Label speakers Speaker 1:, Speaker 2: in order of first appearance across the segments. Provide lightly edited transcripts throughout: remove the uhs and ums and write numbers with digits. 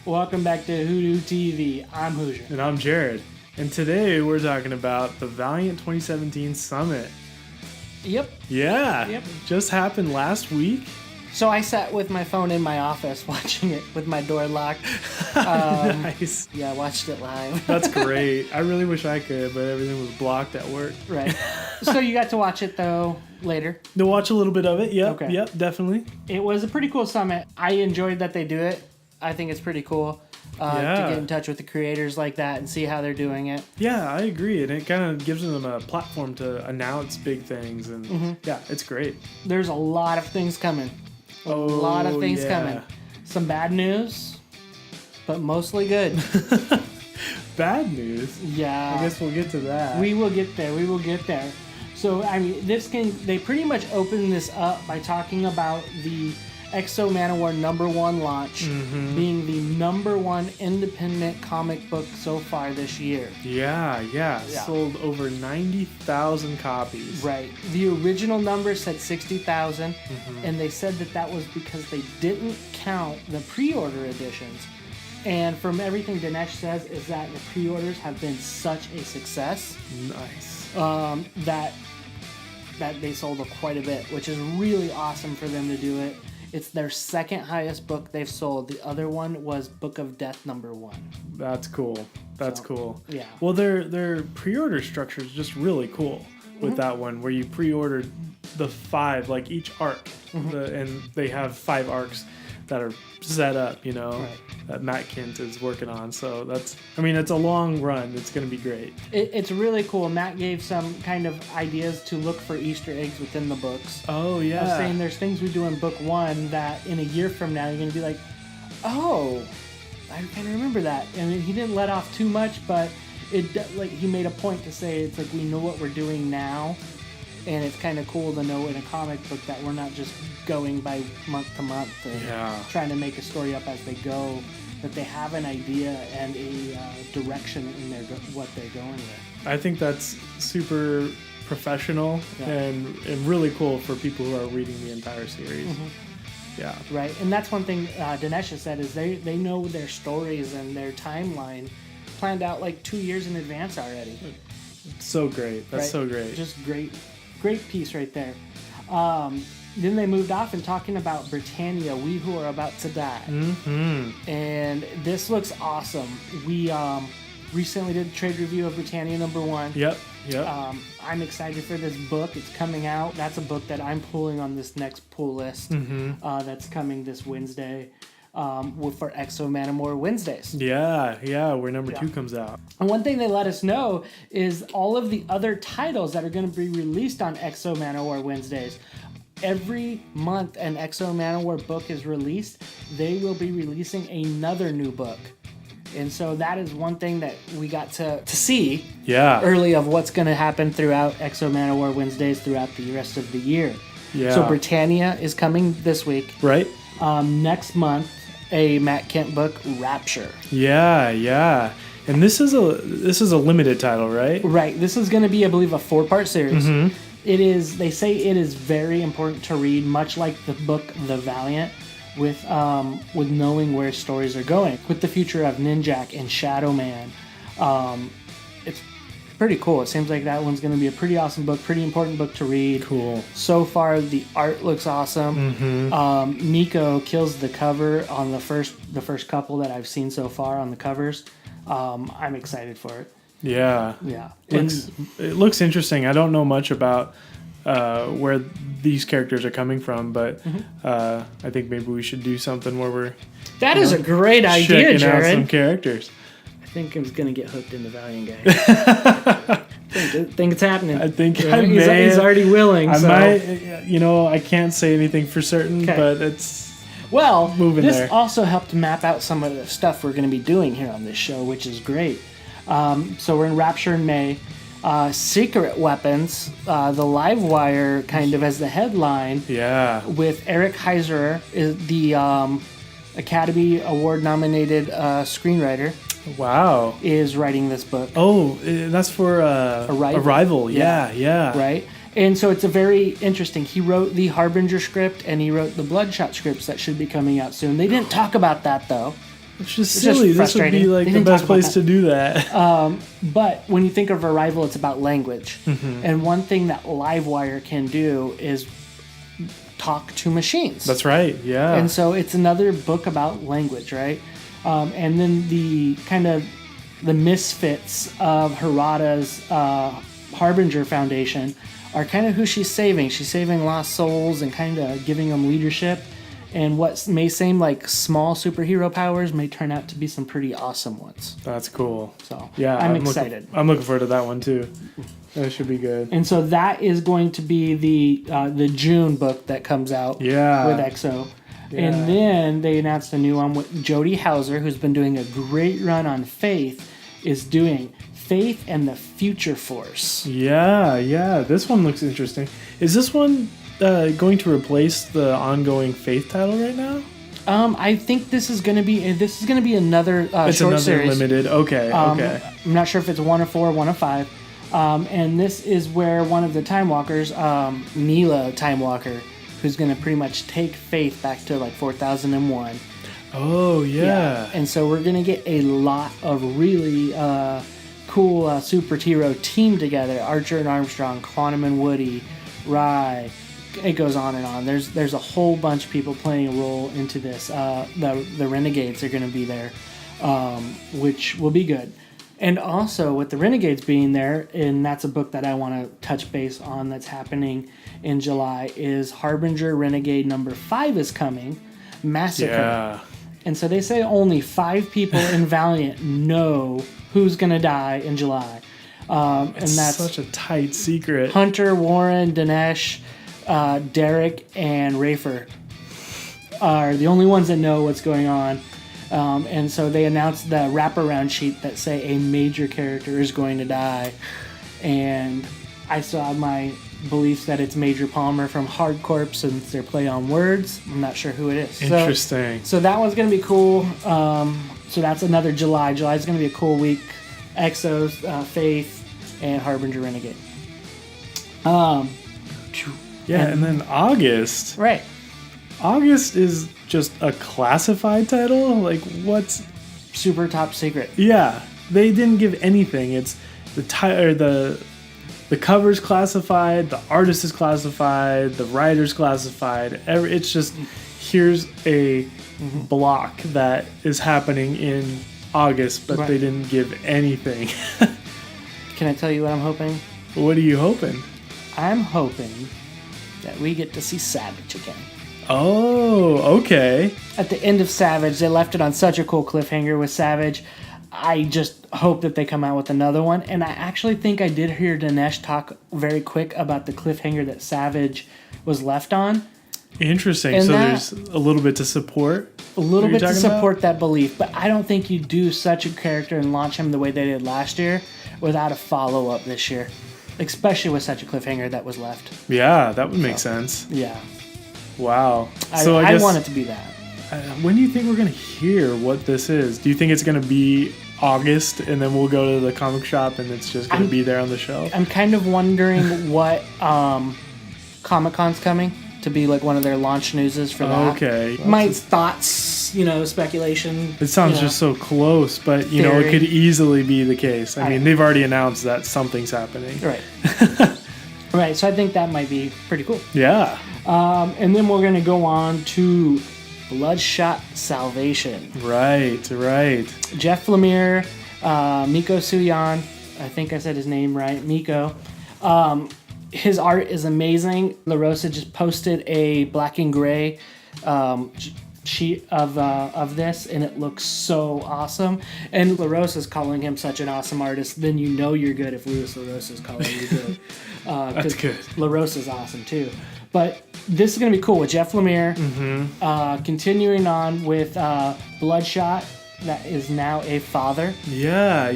Speaker 1: Welcome back to Hoodoo TV. I'm Hoosier.
Speaker 2: And I'm Jared. And today we're talking about the Valiant 2017 Summit.
Speaker 1: Yep.
Speaker 2: Yeah.
Speaker 1: Yep.
Speaker 2: Just happened last week.
Speaker 1: So I sat with my phone in my office watching it with my door locked.
Speaker 2: Nice.
Speaker 1: Yeah, I watched it live.
Speaker 2: That's great. I really wish I could, but everything was blocked at work.
Speaker 1: Right. So you got to watch it, though, later?
Speaker 2: To watch a little bit of it. Yep.
Speaker 1: Okay.
Speaker 2: Yep, definitely.
Speaker 1: It was a pretty cool summit. I enjoyed that they do it. I think it's pretty cool to get in touch with the creators like that and see how they're doing it.
Speaker 2: Yeah, I agree. And it kind of gives them a platform to announce big things. And yeah, it's great.
Speaker 1: There's a lot of things coming. A lot of things coming. Some bad news, but mostly good.
Speaker 2: Bad news?
Speaker 1: Yeah.
Speaker 2: I guess we'll get to that.
Speaker 1: We will get there. We will get there. So, I mean, they pretty much open this up by talking about the Exo Manowar #1 launch being the #1 independent comic book so far this year.
Speaker 2: Yeah. Sold over 90,000 copies.
Speaker 1: Right. The original number said 60,000, and they said that was because they didn't count the pre-order editions. And from everything Dinesh says is that the pre-orders have been such a success.
Speaker 2: Nice.
Speaker 1: That they sold quite a bit, which is really awesome for them to do it. It's their second highest book they've sold. The other one was Book of Death #1.
Speaker 2: That's cool. That's cool.
Speaker 1: Yeah.
Speaker 2: Well, their pre-order structure is just really cool with that one, where you pre-ordered the 5, like each arc, and they have 5 arcs that are set up, that Matt Kindt is working on. So it's a long run. It's going to be great.
Speaker 1: It's really cool. Matt gave some kind of ideas to look for Easter eggs within the books.
Speaker 2: Oh, yeah.
Speaker 1: I was saying there's things we do in book 1 that in a year from now you're going to be like, oh, I kind of remember that. And he didn't let off too much, but he made a point to say it's like we know what we're doing now. And it's kind of cool to know in a comic book that we're not just going by month to month and trying to make a story up as they go, that they have an idea and a direction in what they're going with.
Speaker 2: I think that's super professional and really cool for people who are reading the entire series. Yeah.
Speaker 1: Right. And that's one thing Dinesh has said is they know their stories and their timeline planned out like 2 years in advance already.
Speaker 2: So great. That's so great.
Speaker 1: Just great piece right there. Then they moved off and talking about Britannia, We Who Are About to Die. And this looks awesome. We recently did a trade review of Britannia #1.
Speaker 2: Yep.
Speaker 1: I'm excited for this book. It's coming out. That's a book that I'm pulling on this next pull list that's coming this Wednesday for Exo Manowar Wednesdays.
Speaker 2: Yeah, where #2 comes out.
Speaker 1: And one thing they let us know is all of the other titles that are going to be released on Exo Manowar Wednesdays. Every month an Exo Manowar book is released, they will be releasing another new book. And so that is one thing that we got to see early of what's going to happen throughout Exo Manowar Wednesdays throughout the rest of the year.
Speaker 2: Yeah.
Speaker 1: So Britannia is coming this week.
Speaker 2: Right.
Speaker 1: Next month, a Matt Kindt book, Rapture.
Speaker 2: Yeah. And this is a limited title, right?
Speaker 1: Right. This is going to be, I believe, a 4-part series. It is. They say it is very important to read, much like the book The Valiant, with knowing where stories are going, with the future of Ninjak and Shadow Man. It's pretty cool. It seems like that one's going to be a pretty awesome book, pretty important book to read.
Speaker 2: Cool.
Speaker 1: So far, the art looks awesome. Nico kills the cover on the first couple that I've seen so far on the covers. I'm excited for it.
Speaker 2: Yeah. It looks interesting. I don't know much about where these characters are coming from, but I think maybe we should do something where we're
Speaker 1: That is a great idea,
Speaker 2: checking
Speaker 1: Jared.
Speaker 2: out some characters.
Speaker 1: I think I was going to get hooked in the Valiant guy. I think it's happening.
Speaker 2: I think
Speaker 1: he's already willing.
Speaker 2: I can't say anything for certain, but it's moving
Speaker 1: this
Speaker 2: there.
Speaker 1: also helped map out some of the stuff we're going to be doing here on this show, which is great. So we're in Rapture in May. Secret Weapons, the Livewire kind of as the headline.
Speaker 2: Yeah.
Speaker 1: With Eric Heisserer, the Academy Award nominated screenwriter.
Speaker 2: Wow.
Speaker 1: Is writing this book.
Speaker 2: Oh, that's for Arrival. Yeah.
Speaker 1: Right? And so it's a very interesting. He wrote the Harbinger script and he wrote the Bloodshot scripts that should be coming out soon. They didn't talk about that, though.
Speaker 2: Which is silly. This would be like the best place to do that.
Speaker 1: But when you think of Arrival, it's about language.
Speaker 2: Mm-hmm.
Speaker 1: And one thing that Livewire can do is talk to machines.
Speaker 2: That's right, yeah.
Speaker 1: And so it's another book about language, right? And then the kind of the misfits of Harada's Harbinger Foundation are kind of who she's saving. She's saving lost souls and kind of giving them leadership. And what may seem like small superhero powers may turn out to be some pretty awesome ones.
Speaker 2: That's cool.
Speaker 1: So
Speaker 2: yeah,
Speaker 1: I'm excited.
Speaker 2: I'm looking forward to that one too. That should be good.
Speaker 1: And so that is going to be the June book that comes out with EXO. Yeah. And then they announced a new one with Jody Houser, who's been doing a great run on Faith, is doing Faith and the Future Force.
Speaker 2: Yeah. This one looks interesting. Is this one going to replace the ongoing Faith title right now?
Speaker 1: I think this is going to be another
Speaker 2: it's
Speaker 1: short
Speaker 2: another
Speaker 1: series.
Speaker 2: Limited. Okay.
Speaker 1: I'm not sure if it's 1 of 4 or 1 of 5. And this is where one of the Time Walkers, Mila Time Walker, who's going to pretty much take Faith back to like 4001.
Speaker 2: Oh yeah.
Speaker 1: And so we're going to get a lot of really cool superhero team together. Archer and Armstrong, Quantum and Woody, Rye. It goes on and on. There's a whole bunch of people playing a role into this. The Renegades are going to be there, which will be good. And also with the Renegades being there, and that's a book that I want to touch base on that's happening in July, is Harbinger Renegade number 5 is coming, Massacre.
Speaker 2: Yeah.
Speaker 1: And so they say only 5 people in Valiant know who's going to die in July. And that's
Speaker 2: such a tight secret.
Speaker 1: Hunter, Warren, Dinesh, Derek, and Rafer are the only ones that know what's going on. And so they announced the wraparound sheet that say a major character is going to die. And I still have my beliefs that it's Major Palmer from Hard Corps since their play on words. I'm not sure who it is.
Speaker 2: Interesting.
Speaker 1: So that one's going to be cool. So that's another July. July's going to be a cool week. Exos, Faith, and Harbinger Renegade.
Speaker 2: And then August.
Speaker 1: Right.
Speaker 2: August is just a classified title? Like, what's...
Speaker 1: Super top secret.
Speaker 2: Yeah. They didn't give anything. It's the cover's classified, the artist is classified, the writer's classified. It's just, here's a block that is happening in August, but they didn't give anything.
Speaker 1: Can I tell you what I'm hoping?
Speaker 2: What are you hoping?
Speaker 1: I'm hoping that we get to see Savage again.
Speaker 2: Oh, okay.
Speaker 1: At the end of Savage, they left it on such a cool cliffhanger with Savage. I just hope that they come out with another one. And I actually think I did hear Dinesh talk very quick about the cliffhanger that Savage was left on.
Speaker 2: Interesting. And so there's a little bit to support?
Speaker 1: A little bit to support that belief. But I don't think you do such a character and launch him the way they did last year without a follow-up this year. Especially with such a cliffhanger that was left.
Speaker 2: Yeah, that would make sense.
Speaker 1: Yeah.
Speaker 2: Wow.
Speaker 1: So I want it to be that.
Speaker 2: When do you think we're going to hear what this is? Do you think it's going to be August and then we'll go to the comic shop and it's just going to be there on the shelf?
Speaker 1: I'm kind of wondering what Comic-Con's coming to be like one of their launch newses for that.
Speaker 2: Okay.
Speaker 1: My thoughts, speculation.
Speaker 2: It sounds just so close, but it could easily be the case. I mean, they've already announced that something's happening.
Speaker 1: Right. Right, so I think that might be pretty cool.
Speaker 2: Yeah.
Speaker 1: And then we're going to go on to Bloodshot Salvation.
Speaker 2: Right.
Speaker 1: Jeff Lemire, Miko Suyan, I think I said his name right, Miko. His art is amazing. La Rosa just posted a black and gray sheet of this, and it looks so awesome. And La Rosa's calling him such an awesome artist, then you know you're good if Luis La Rosa's calling you good.
Speaker 2: That's good.
Speaker 1: La Rosa's awesome too. But this is going to be cool with Jeff Lemire. Continuing on with Bloodshot, that is now a father.
Speaker 2: Yeah.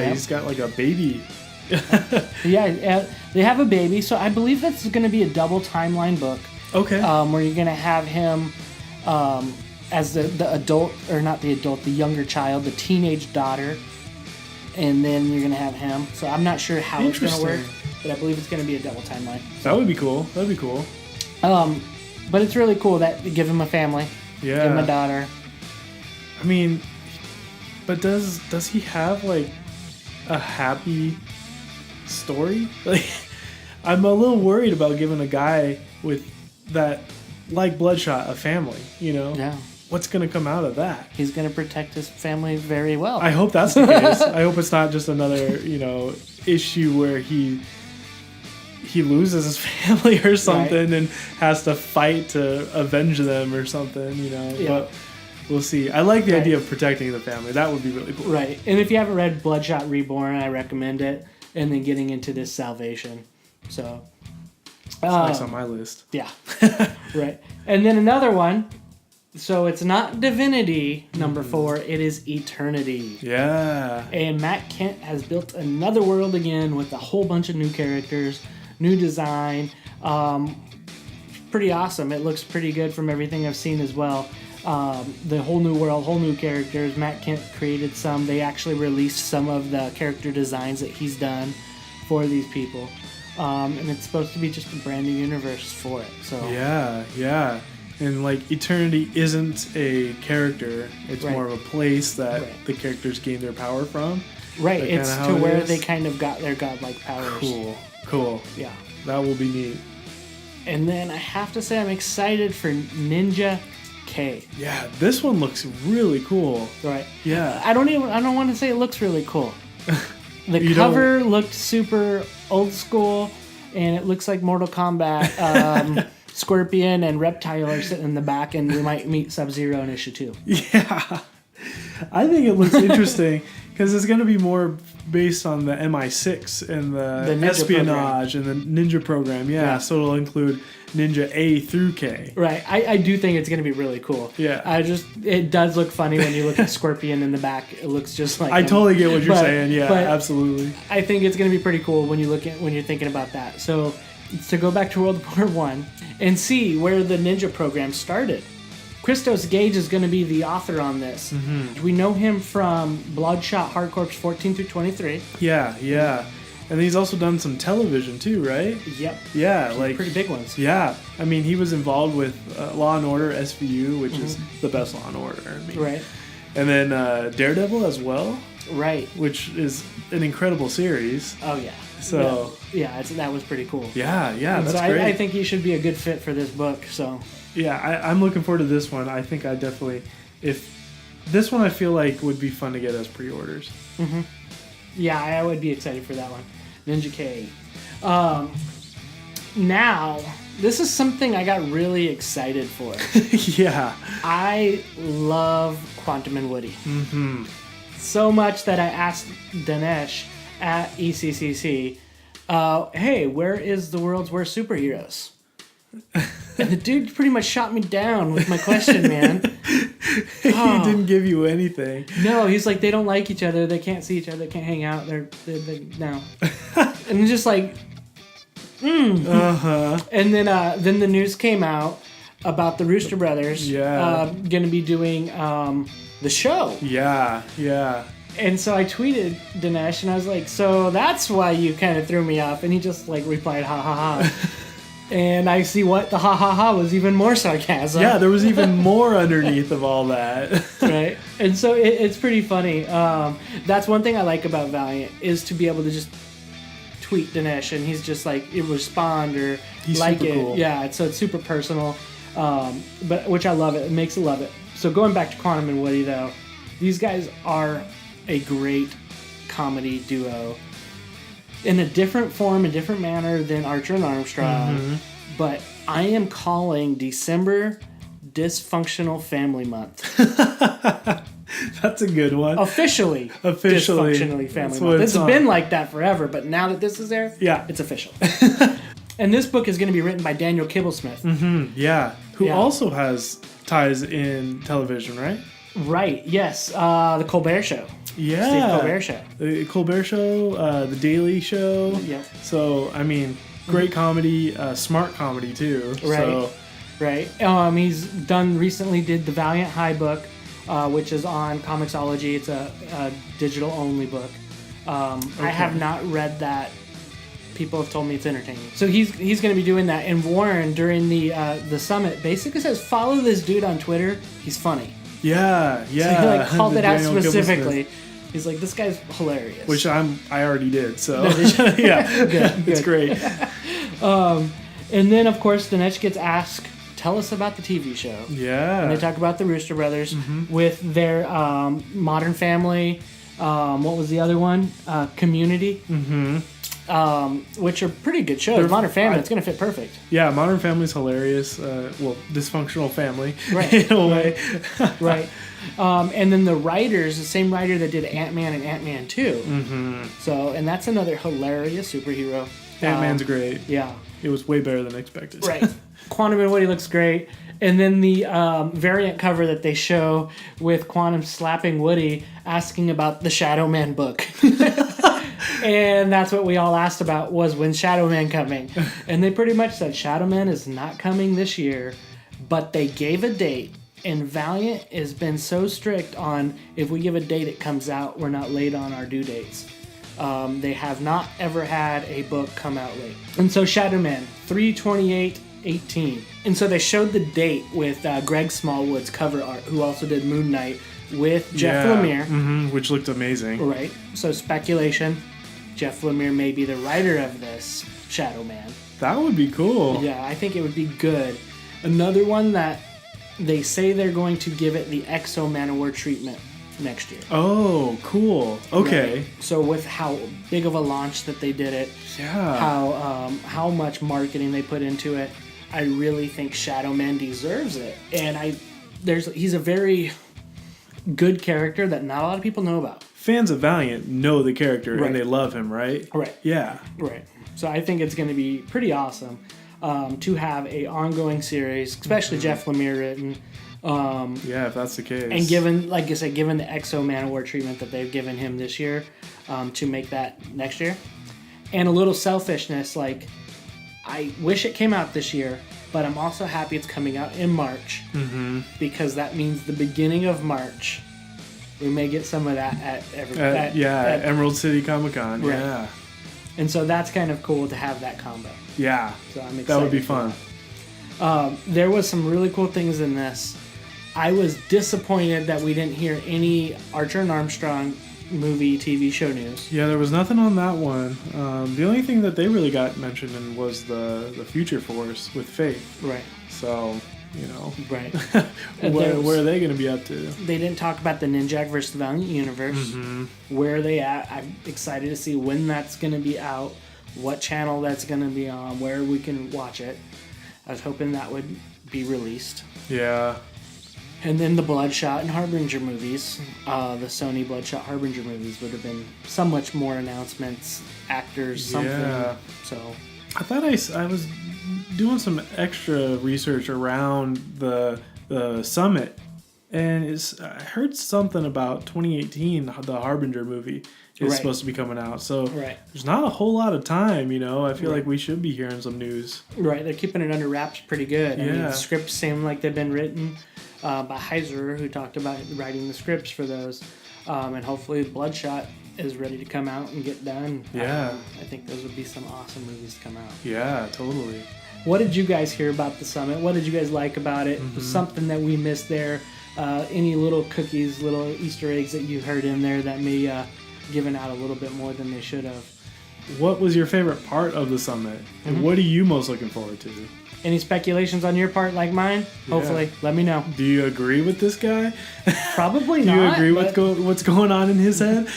Speaker 2: He's got like a baby.
Speaker 1: Yeah, they have a baby, so I believe that's going to be a double timeline book.
Speaker 2: Okay.
Speaker 1: Where you're going to have him as the adult, or not the adult, the younger child, the teenage daughter, and then you're going to have him. So I'm not sure how it's going to work, but I believe it's going to be a double timeline.
Speaker 2: That would be cool. That'd be cool.
Speaker 1: But it's really cool that you give him a family, give him a daughter.
Speaker 2: I mean, But does he have like a happy story? Like, I'm a little worried about giving a guy with that, like Bloodshot, a family. You know?
Speaker 1: Yeah.
Speaker 2: What's gonna come out of that?
Speaker 1: He's gonna protect his family very well.
Speaker 2: I hope that's the case. I hope it's not just another, issue where he loses his family or something, and has to fight to avenge them or something.
Speaker 1: Yeah.
Speaker 2: But we'll see. I like the idea of protecting the family. That would be really cool.
Speaker 1: Right. And if you haven't read Bloodshot Reborn, I recommend it. And then getting into this Salvation. So.
Speaker 2: It's next on my list.
Speaker 1: Yeah. Right. And then another one. So it's not Divinity, number 4. It is Eternity.
Speaker 2: Yeah.
Speaker 1: And Matt Kindt has built another world again with a whole bunch of new characters, new design. Pretty awesome. It looks pretty good from everything I've seen as well. The whole new world, whole new characters. Matt Kindt created some. They actually released some of the character designs that he's done for these people. And it's supposed to be just a brand new universe for it. So
Speaker 2: Yeah. And like Eternity isn't a character; it's more of a place that the characters gain their power from.
Speaker 1: Right, it's to where they kind of got their godlike powers.
Speaker 2: Cool.
Speaker 1: Yeah,
Speaker 2: that will be neat.
Speaker 1: And then I have to say, I'm excited for Ninja K.
Speaker 2: Yeah, this one looks really cool.
Speaker 1: Right.
Speaker 2: Yeah.
Speaker 1: I don't want to say it looks really cool. The cover looked super old school, and it looks like Mortal Kombat. Scorpion and Reptile are sitting in the back, and we might meet Sub-Zero in issue 2.
Speaker 2: Yeah. I think it looks interesting because it's going to be more based on the MI6 and the espionage program. And the Ninja program. Yeah, so it'll include Ninja A through K.
Speaker 1: Right. I do think it's going to be really cool.
Speaker 2: Yeah.
Speaker 1: It does look funny when you look at Scorpion in the back. It looks just like
Speaker 2: I totally get what you're saying. Yeah, absolutely.
Speaker 1: I think it's going to be pretty cool when you're thinking about that. So to go back to World War I and see where the Ninja program started. Christos Gage is going to be the author on this. Mm-hmm. We know him from Bloodshot Hardcorps 14 through 23.
Speaker 2: Yeah. And he's also done some television too, right?
Speaker 1: Yep.
Speaker 2: Yeah,
Speaker 1: some pretty big ones.
Speaker 2: Yeah. I mean, he was involved with Law & Order SVU, which is the best Law & Order.
Speaker 1: Right.
Speaker 2: And then Daredevil as well.
Speaker 1: Right.
Speaker 2: Which is an incredible series.
Speaker 1: Oh, yeah.
Speaker 2: So
Speaker 1: that was pretty cool.
Speaker 2: Yeah, that's
Speaker 1: great.
Speaker 2: I
Speaker 1: think he should be a good fit for this book. So
Speaker 2: I'm looking forward to this one. I think I definitely, if this one I feel like would be fun to get as pre-orders.
Speaker 1: Mm-hmm. Yeah, I would be excited for that one. Ninja K. Now this is something I got really excited for.
Speaker 2: Yeah,
Speaker 1: I love Quantum and Woody.
Speaker 2: Mm-hmm.
Speaker 1: So much that I asked Dinesh at ECCC, hey, where is the world's worst superheroes? And the dude pretty much shot me down with my question, man.
Speaker 2: He didn't give you anything.
Speaker 1: No, he's like, they don't like each other, they can't see each other, they can't hang out, they're no. And just like,
Speaker 2: Uh-huh.
Speaker 1: And then the news came out about the Rooster Brothers gonna be doing the show.
Speaker 2: Yeah.
Speaker 1: And so I tweeted Dinesh, and I was like, so that's why you kind of threw me off. And he just like replied, ha ha ha. And I see what the ha ha ha was even more sarcasm.
Speaker 2: Yeah, there was even more underneath of all that.
Speaker 1: Right. And so it's pretty funny. That's one thing I like about Valiant is to be able to just tweet Dinesh, and he's just like, respond or
Speaker 2: he's
Speaker 1: like
Speaker 2: super
Speaker 1: it.
Speaker 2: Cool.
Speaker 1: Yeah, so it's super personal, but which I love it. It makes it love it. So going back to Quantum and Woody, though, these guys are a great comedy duo in a different form, a different manner than Archer and Armstrong. Mm-hmm. But I am calling December Dysfunctional Family Month.
Speaker 2: That's a good one.
Speaker 1: Officially Dysfunctionally Family Month. It's been like that forever, but now that this is there, it's official. And this book is going to be written by Daniel Kibblesmith.
Speaker 2: Mm-hmm. Yeah. Who also has ties in television, right?
Speaker 1: Right, yes. The Colbert Show.
Speaker 2: Yeah.
Speaker 1: Steve Colbert Show.
Speaker 2: The Colbert Show, The Daily Show.
Speaker 1: Yep.
Speaker 2: So, I mean, great comedy, smart comedy too.
Speaker 1: Right.
Speaker 2: So.
Speaker 1: Right. He's recently did the Valiant High book, which is on Comixology. It's a digital-only book. I have not read that. People have told me it's entertaining. So he's going to be doing that. And Warren, during the summit, basically says, follow this dude on Twitter. He's funny.
Speaker 2: Yeah,
Speaker 1: So he like called
Speaker 2: the
Speaker 1: it out
Speaker 2: Daniel
Speaker 1: specifically.
Speaker 2: Kibblesmith.
Speaker 1: He's like, this guy's hilarious.
Speaker 2: Which I already did, so
Speaker 1: yeah, good.
Speaker 2: It's great.
Speaker 1: And then of course Dinesh gets asked, tell us about the TV show.
Speaker 2: Yeah.
Speaker 1: And they talk about the Rooster Brothers with their Modern Family. What was the other one? Community. Which are pretty good shows. Modern Family, it's going to fit perfect.
Speaker 2: Yeah, Modern Family's hilarious. Dysfunctional family,
Speaker 1: right?
Speaker 2: In a way,
Speaker 1: right. And then the writers, the same writer that did Ant-Man and Ant-Man 2. So, and that's another hilarious superhero.
Speaker 2: Ant-Man's great.
Speaker 1: Yeah,
Speaker 2: it was way better than expected.
Speaker 1: Right. Quantum and Woody looks great. And then the variant cover that they show with Quantum slapping Woody, asking about the Shadow Man book. And that's what we all asked about, was when's Shadow Man coming? And they pretty much said Shadow Man is not coming this year, but they gave a date. And Valiant has been so strict on, if we give a date it comes out, we're not late on our due dates. They have not ever had a book come out late. And so Shadow Man, 3/28/18. And so they showed the date with Greg Smallwood's cover art, who also did Moon Knight, with Jeff Lemire.
Speaker 2: Which looked amazing.
Speaker 1: Right. So speculation, Jeff Lemire may be the writer of this Shadow Man.
Speaker 2: That would be cool.
Speaker 1: Yeah, I think it would be good. Another one that they say they're going to give it the Exo Man-O-War treatment next year.
Speaker 2: Oh, cool. Okay.
Speaker 1: Right. So with how big of a launch that they did it, how much marketing they put into it, I really think Shadow Man deserves it. And he's a very good character that not a lot of people know about.
Speaker 2: Fans of Valiant know the character and they love him, right?
Speaker 1: Right.
Speaker 2: Yeah.
Speaker 1: Right. So I think it's going to be pretty awesome to have a ongoing series, especially Jeff Lemire written.
Speaker 2: If that's the case.
Speaker 1: And given, like I said, given the Exo Man-O-War treatment that they've given him this year, to make that next year. And a little selfishness, like, I wish it came out this year, but I'm also happy it's coming out in March, because that means the beginning of March, we may get some of that at
Speaker 2: Emerald City Comic-Con.
Speaker 1: Right.
Speaker 2: Yeah.
Speaker 1: And so that's kind of cool to have that combo.
Speaker 2: Yeah.
Speaker 1: So I'm excited.
Speaker 2: That would be fun.
Speaker 1: There was some really cool things in this. I was disappointed that we didn't hear any Archer and Armstrong movie, TV show news.
Speaker 2: Yeah, there was nothing on that one. The only thing that they really got mentioned in was the Future Force with Faith.
Speaker 1: Right.
Speaker 2: So,
Speaker 1: Right.
Speaker 2: where are they going to be up to?
Speaker 1: They didn't talk about the Ninjak versus the Valiant universe. Where are they at? I'm excited to see when that's going to be out, what channel that's going to be on, where we can watch it. I was hoping that would be released.
Speaker 2: Yeah.
Speaker 1: And then the Bloodshot and Harbinger movies, the Sony Bloodshot Harbinger movies, would have been so much more announcements, actors, something. Yeah. So
Speaker 2: I thought I was doing some extra research around the summit, and I heard something about 2018, the Harbinger movie is supposed to be coming out. So there's not a whole lot of time, I feel like we should be hearing some news. Right,
Speaker 1: they're keeping it under wraps pretty good. I mean, the scripts seem like they've been written by Heisserer, who talked about writing the scripts for those. And hopefully Bloodshot is ready to come out and get done.
Speaker 2: Yeah.
Speaker 1: I think those would be some awesome movies to come out.
Speaker 2: Yeah, totally.
Speaker 1: What did you guys hear about the summit? What did you guys like about it? Was something that we missed there? Any little cookies, little Easter eggs that you heard in there that may given out a little bit more than they should have?
Speaker 2: What was your favorite part of the summit? And what are you most looking forward to?
Speaker 1: Any speculations on your part like mine? Hopefully, let me know.
Speaker 2: Do you agree with this guy?
Speaker 1: Probably not.
Speaker 2: Do you agree with what's going on in his head?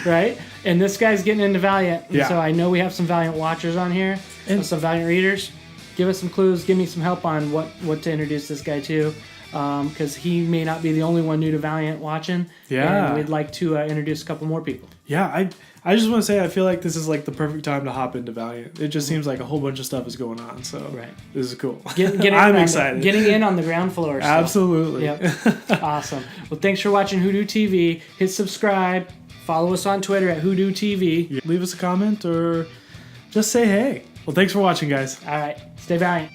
Speaker 1: Right? And this guy's getting into Valiant.
Speaker 2: Yeah.
Speaker 1: So I know we have some Valiant watchers on here and some Valiant readers. Give us some clues. Give me some help on what to introduce this guy to. Because he may not be the only one new to Valiant watching.
Speaker 2: Yeah.
Speaker 1: And we'd like to introduce a couple more people.
Speaker 2: Yeah, I just want to say I feel like this is like the perfect time to hop into Valiant. It just seems like a whole bunch of stuff is going on. So this is cool. I'm excited.
Speaker 1: Getting in on the ground floor. Still.
Speaker 2: Absolutely.
Speaker 1: Yep. Awesome. Well, thanks for watching Hoodoo TV. Hit subscribe. Follow us on Twitter at Hoodoo TV.
Speaker 2: Leave us a comment or just say hey. Well, thanks for watching, guys.
Speaker 1: All right. Stay Valiant.